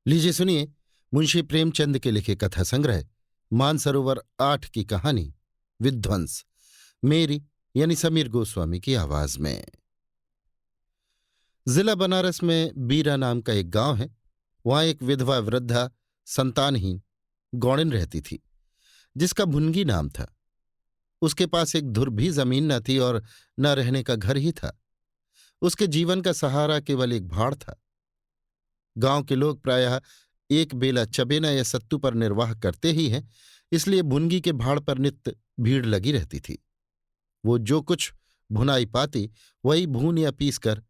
लीजिए सुनिए मुंशी प्रेमचंद के लिखे कथा संग्रह मानसरोवर 8 की कहानी विध्वंस, मेरी यानी समीर गोस्वामी की आवाज में। जिला बनारस में बीरा नाम का एक गांव है। वहां एक विधवा वृद्धा संतानहीन गौड़िन रहती थी, जिसका भुनगी नाम था। उसके पास एक धुर भी जमीन न थी और न रहने का घर ही था। उसके जीवन का सहारा केवल एक भाड़ था। गांव के लोग प्रायः एक बेला चबेना या सत्तू पर निर्वाह करते ही हैं, इसलिए भुनगी के भाड़ पर नित्य भीड़ लगी रहती थी। वो जो कुछ भुनाई पाती वही भून या पीस कर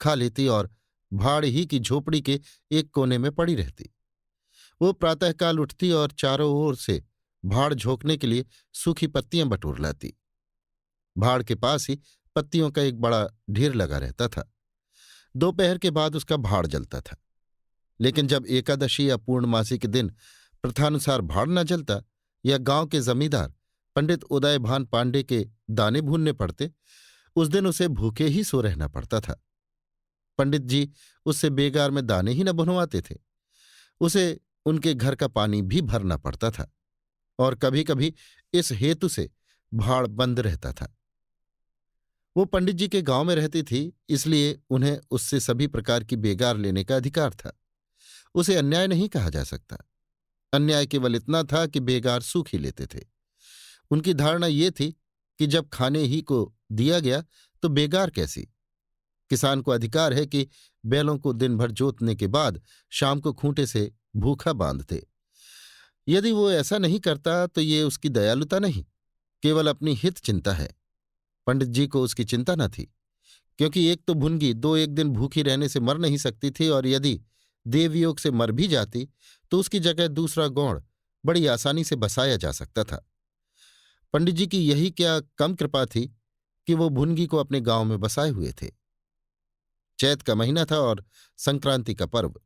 खा लेती और भाड़ ही की झोपड़ी के एक कोने में पड़ी रहती। वो प्रातःकाल उठती और चारों ओर से भाड़ झोंकने के लिए सूखी पत्तियां बटोर लाती। भाड़ के पास ही पत्तियों का एक बड़ा ढेर लगा रहता था। दोपहर के बाद उसका भाड़ जलता था। लेकिन जब एकादशी या पूर्णमासी के दिन प्रथानुसार भाड़ न जलता या गांव के जमींदार पंडित उदयभान पांडे के दाने भूनने पड़ते, उस दिन उसे भूखे ही सो रहना पड़ता था। पंडित जी उससे बेगार में दाने ही न भुनवाते थे, उसे उनके घर का पानी भी भरना पड़ता था और कभी कभी इस हेतु से भाड़ बंद रहता था। वो पंडित जी के गांव में रहती थी, इसलिए उन्हें उससे सभी प्रकार की बेगार लेने का अधिकार था। उसे अन्याय नहीं कहा जा सकता। अन्याय केवल इतना था कि बेगार सूख ही लेते थे। उनकी धारणा ये थी कि जब खाने ही को दिया गया तो बेगार कैसी। किसान को अधिकार है कि बैलों को दिन भर जोतने के बाद शाम को खूंटे से भूखा बांध दे। यदि वो ऐसा नहीं करता तो ये उसकी दयालुता नहीं, केवल अपनी हित चिंता है। पंडित जी को उसकी चिंता न थी, क्योंकि एक तो भुनगी 2-1 दिन भूखी रहने से मर नहीं सकती थी और यदि देवयोग से मर भी जाती तो उसकी जगह दूसरा गौड़ बड़ी आसानी से बसाया जा सकता था। पंडित जी की यही क्या कम कृपा थी कि वो भुनगी को अपने गांव में बसाए हुए थे। चैत का महीना था और संक्रांति का पर्व।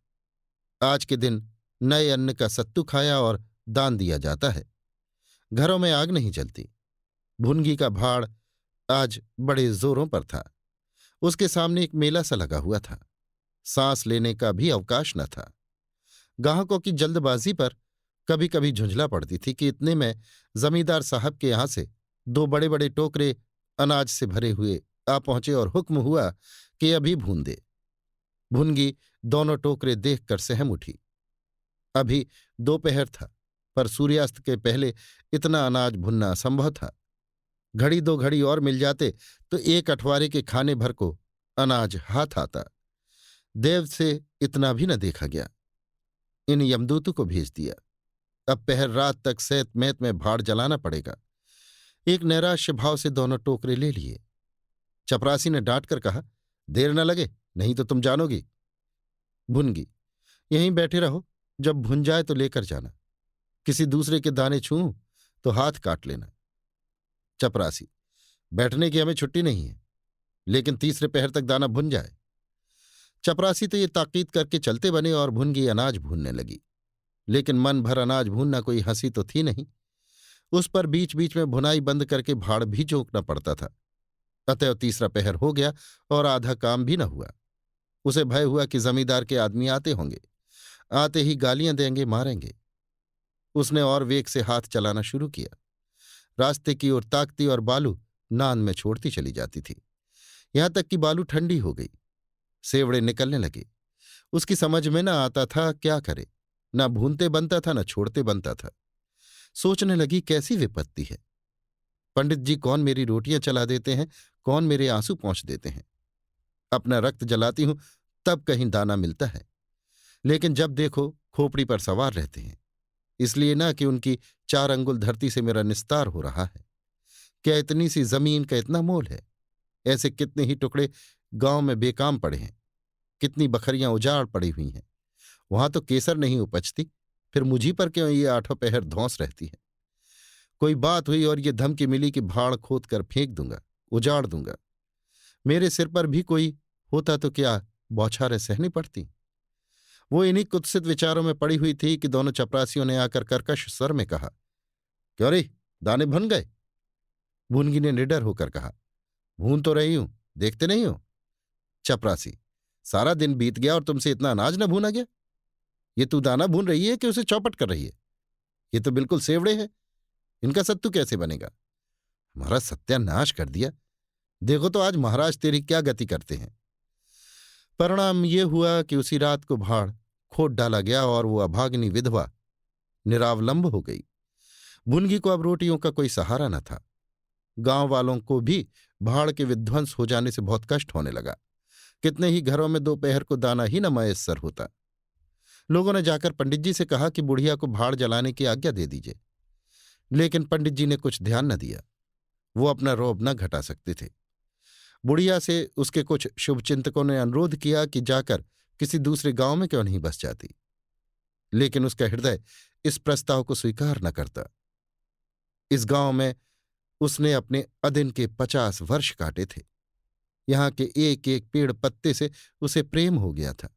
आज के दिन नए अन्न का सत्तू खाया और दान दिया जाता है। घरों में आग नहीं जलती। भुनगी का भाड़ आज बड़े जोरों पर था। उसके सामने एक मेला सा लगा हुआ था। सांस लेने का भी अवकाश न था। ग्राहकों की जल्दबाजी पर कभी कभी झुंझला पड़ती थी कि इतने में जमींदार साहब के यहां से 2 बड़े बड़े टोकरे अनाज से भरे हुए आ पहुंचे और हुक्म हुआ कि अभी भून दे। भुनगी दोनों टोकरे देखकर सहम उठी। अभी दोपहर था, पर सूर्यास्त के पहले इतना अनाज भुनना असंभव था। घड़ी 2 घड़ी और मिल जाते तो एक अठवारे के खाने भर को अनाज हाथ आता। देव से इतना भी न देखा गया। इन यमदूतों को भेज दिया। अब पहर रात तक सैत मैत में भाड़ जलाना पड़ेगा। एक नैराश्य भाव से दोनों टोकरे ले लिए। चपरासी ने डांट कर कहा, देर न लगे, नहीं तो तुम जानोगी। भुनगी, यहीं बैठे रहो, जब भुन जाए तो लेकर जाना। किसी दूसरे के दाने छूऊं तो हाथ काट लेना। चपरासी, बैठने की हमें छुट्टी नहीं है, लेकिन तीसरे पहर तक दाना भुन जाए। चपरासी तो ये ताकीद करके चलते बने और भुनगी अनाज भूनने लगी। लेकिन मन भर अनाज भूनना कोई हंसी तो थी नहीं। उस पर बीच बीच में भुनाई बंद करके भाड़ भी झोंकना पड़ता था। अतएव तीसरा पहर हो गया और आधा काम भी न हुआ। उसे भय हुआ कि जमींदार के आदमी आते होंगे, आते ही गालियां देंगे, मारेंगे। उसने और वेग से हाथ चलाना शुरू किया। रास्ते की ओर ताकती और बालू नान में छोड़ती चली जाती थी, यहां तक कि बालू ठंडी हो गई। सेवड़े निकलने लगे। उसकी समझ में न आता था क्या करे। न भूनते बनता था, न छोड़ते बनता था। सोचने लगी, कैसी विपत्ति है। पंडित जी कौन मेरी रोटियां चला देते हैं, कौन मेरे आंसू पोंछ देते हैं। अपना रक्त जलाती हूं तब कहीं दाना मिलता है, लेकिन जब देखो खोपड़ी पर सवार रहते हैं। इसलिए ना कि उनकी 4 अंगुल धरती से मेरा निस्तार हो रहा है। क्या इतनी सी जमीन का इतना मोल है। ऐसे कितने ही टुकड़े गांव में बेकाम पड़े हैं, कितनी बखरियां उजाड़ पड़ी हुई हैं। वहां तो केसर नहीं उपजती, फिर मुझी पर क्यों ये 8 पहर धौंस रहती है। कोई बात हुई और ये धमकी मिली कि भाड़ खोद कर फेंक दूंगा, उजाड़ दूंगा। मेरे सिर पर भी कोई होता तो क्या बौछारें सहनी पड़ती। वो इन्हीं कुत्सित विचारों में पड़ी हुई थी कि दोनों चपरासियों ने आकर कर्कश स्वर में कहा, क्यों रे, दाने भुन गए? भुनगी ने निडर होकर कहा, भून तो रही हूं, देखते नहीं हो। चपरासी, सारा दिन बीत गया और तुमसे इतना अनाज न भूना गया? ये तू दाना भून रही है कि उसे चौपट कर रही है? ये तो बिल्कुल सेवड़े हैं। इनका सत्तू कैसे बनेगा? हमारा सत्यानाश कर दिया। देखो तो आज महाराज तेरी क्या गति करते हैं। परिणाम ये हुआ कि उसी रात को भाड़ खोद डाला गया और वो अभागिनी विधवा निरावलंब हो गई। भुनगी को अब रोटियों का कोई सहारा न था। गांव वालों को भी भाड़ के विध्वंस हो जाने से बहुत कष्ट होने लगा। कितने ही घरों में दोपहर को दाना ही न मयस्सर होता। लोगों ने जाकर पंडित जी से कहा कि बुढ़िया को भाड़ जलाने की आज्ञा दे दीजिए, लेकिन पंडित जी ने कुछ ध्यान न दिया। वो अपना रौब न घटा सकते थे। बुढ़िया से उसके कुछ शुभचिंतकों ने अनुरोध किया कि जाकर किसी दूसरे गांव में क्यों नहीं बस जाती, लेकिन उसका हृदय इस प्रस्ताव को स्वीकार न करता। इस गांव में उसने अपने अदिन के 50 वर्ष काटे थे। यहां के एक एक पेड़ पत्ते से उसे प्रेम हो गया था।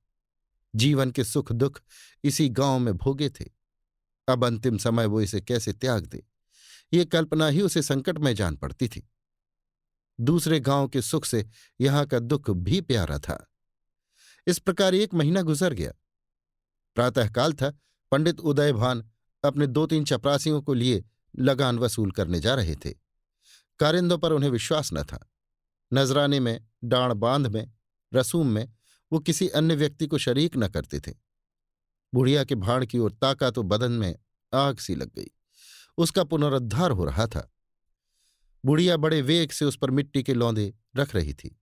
जीवन के सुख दुख इसी गांव में भोगे थे। अब अंतिम समय वो इसे कैसे त्याग दे, ये कल्पना ही उसे संकटमय जान पड़ती थी। दूसरे गांव के सुख से यहां का दुख भी प्यारा था। इस प्रकार 1 महीना गुजर गया। प्रातःकाल था। पंडित उदयभान अपने 2-3 चपरासियों को लिए लगान वसूल करने जा रहे थे। कारिंदों पर उन्हें विश्वास न था। नजराने में, डांड बांध में, रसूम में वो किसी अन्य व्यक्ति को शरीक न करते थे। बुढ़िया के भाड़ की ओर ताका तो बदन में आग सी लग गई। उसका पुनरुद्धार हो रहा था। बुढ़िया बड़े वेग से उस पर मिट्टी के लौंदे रख रही थी।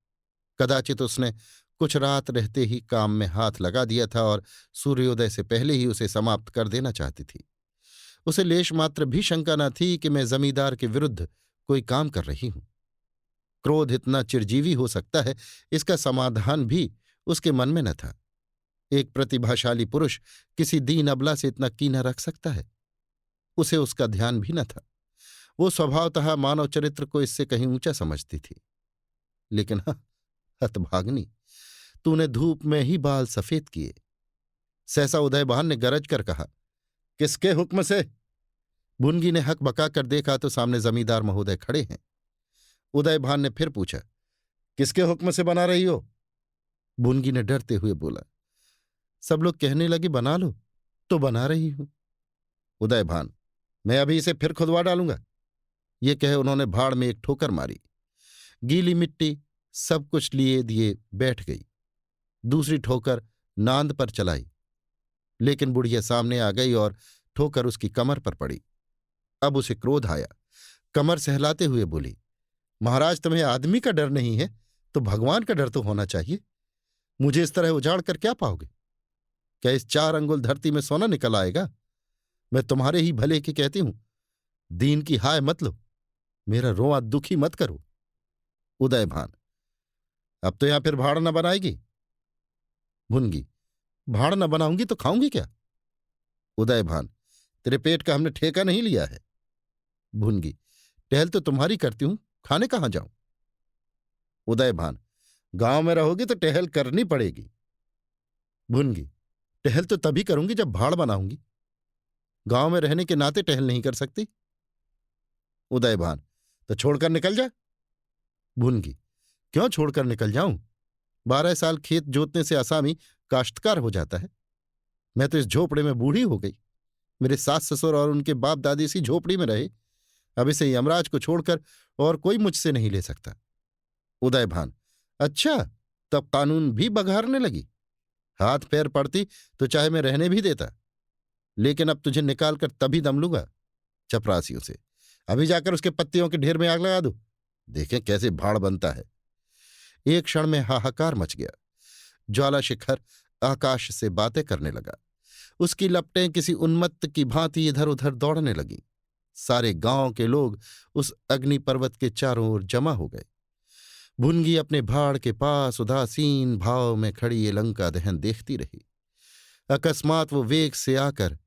कदाचित उसने कुछ रात रहते ही काम में हाथ लगा दिया था और सूर्योदय से पहले ही उसे समाप्त कर देना चाहती थी। उसे लेश मात्र भी शंका न थी कि मैं जमींदार के विरुद्ध कोई काम कर रही हूं। क्रोध इतना चिरजीवी हो सकता है, इसका समाधान भी उसके मन में न था। एक प्रतिभाशाली पुरुष किसी दीन अबला से इतना कीना रख सकता है? उसे उसका ध्यान भी न था। वो स्वभावतः मानव चरित्र को इससे कहीं ऊंचा समझती थी। लेकिन हाँ, हतभाग्नि, तूने धूप में ही बाल सफेद किए। सहसा उदयभान ने गरज कर कहा, किसके हुक्म से? भुनगी ने हक बका कर देखा तो सामने जमींदार महोदय खड़े हैं। उदयभान ने फिर पूछा, किसके हुक्म से बना रही हो? भुनगी ने डरते हुए बोला, सब लोग कहने लगे बना लो तो बना रही हूं। उदयभान, मैं अभी इसे फिर खुदवा डालूंगा। ये कहे उन्होंने भाड़ में एक ठोकर मारी। गीली मिट्टी सब कुछ लिए दिए बैठ गई। दूसरी ठोकर नांद पर चलाई, लेकिन बुढ़िया सामने आ गई और ठोकर उसकी कमर पर पड़ी। अब उसे क्रोध आया। कमर सहलाते हुए बोली, महाराज, तुम्हें आदमी का डर नहीं है तो भगवान का डर तो होना चाहिए। मुझे इस तरह उजाड़ कर क्या पाओगे? क्या इस 4 अंगुल धरती में सोना निकल आएगा? मैं तुम्हारे ही भले की कहती हूं, दीन की हाय मत लो, मेरा रोआ दुखी मत करो। उदयभान, अब तो यहां फिर भाड़ न बनाएगी? भुनगी, भाड़ न बनाऊंगी तो खाऊंगी क्या? उदयभान, तेरे पेट का हमने ठेका नहीं लिया है। भुनगी, टहल तो तुम्हारी करती हूं, खाने कहां जाऊं? उदयभान, गांव में रहोगी तो टहल करनी पड़ेगी। भुनगी, टहल तो तभी करूंगी जब भाड़ बनाऊंगी। गांव में रहने के नाते टहल नहीं कर सकती। उदयभान, तो छोड़कर निकल जा। भुनगी, क्यों छोड़कर निकल जाऊं? 12 साल खेत जोतने से असामी काश्तकार हो जाता है। मैं तो इस झोपड़े में बूढ़ी हो गई। मेरे सास ससुर और उनके बाप दादी इसी झोपड़ी में रहे। अब इसे यमराज को छोड़कर और कोई मुझसे नहीं ले सकता। उदयभान, अच्छा, तब कानून भी बघारने लगी। हाथ पैर पड़ती तो चाहे मैं रहने भी देता, लेकिन अब तुझे निकालकर तभी दम लूंगा चपरासियों से। अभी जाकर उसके पत्तियों के ढेर में आग लगा दो, देखें कैसे भाड़ बनता है। एक क्षण में हाहाकार मच गया। ज्वाला शिखर आकाश से बातें करने लगा। उसकी लपटें किसी उन्मत्त की भांति इधर उधर दौड़ने लगीं। सारे गांव के लोग उस अग्नि पर्वत के चारों ओर जमा हो गए। भुनगी अपने भाड़ के पास उदासीन भाव में खड़ी ये लंका दहन देखती रही। अकस्मात वो वेग से आकर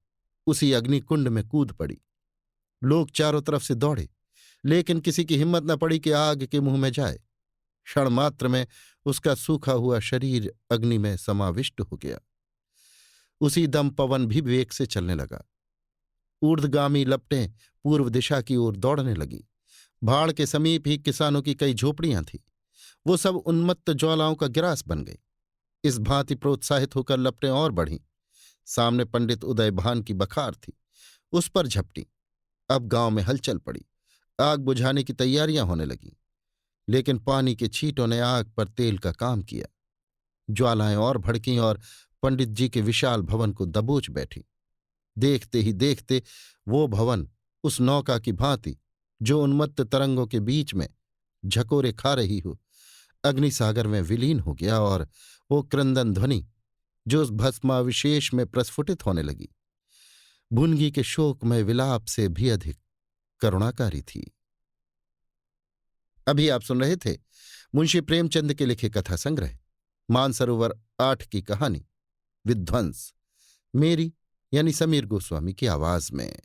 उसी अग्निकुंड में कूद पड़ी। लोग चारों तरफ से दौड़े, लेकिन किसी की हिम्मत न पड़ी कि आग के मुंह में जाए। क्षण मात्र में उसका सूखा हुआ शरीर अग्नि में समाविष्ट हो गया। उसी दम पवन भी वेग से चलने लगा। ऊर्ध्वगामी लपटें पूर्व दिशा की ओर दौड़ने लगी। भाड़ के समीप ही किसानों की कई झोपड़ियां थीं। वो सब उन्मत्त ज्वालाओं का ग्रास बन गई। इस भांति प्रोत्साहित होकर लपटें और बढ़ीं। सामने पंडित उदयभान की बखार थी, उस पर झपटी। अब गांव में हलचल पड़ी। आग बुझाने की तैयारियां होने लगीं, लेकिन पानी के छींटों ने आग पर तेल का काम किया। ज्वालाएं और भड़कीं और पंडित जी के विशाल भवन को दबोच बैठी। देखते ही देखते वो भवन उस नौका की भांति जो उन्मत्त तरंगों के बीच में झकोरे खा रही हो, अग्निसागर में विलीन हो गया, और वो क्रंदन ध्वनि जो उस भस्मावशेष में प्रस्फुटित होने लगी, भुनगी के शोकमय विलाप से भी अधिक करुणाकारी थी। अभी आप सुन रहे थे मुंशी प्रेमचंद के लिखे कथा संग्रह मानसरोवर 8 की कहानी विध्वंस, मेरी यानी समीर गोस्वामी की आवाज में।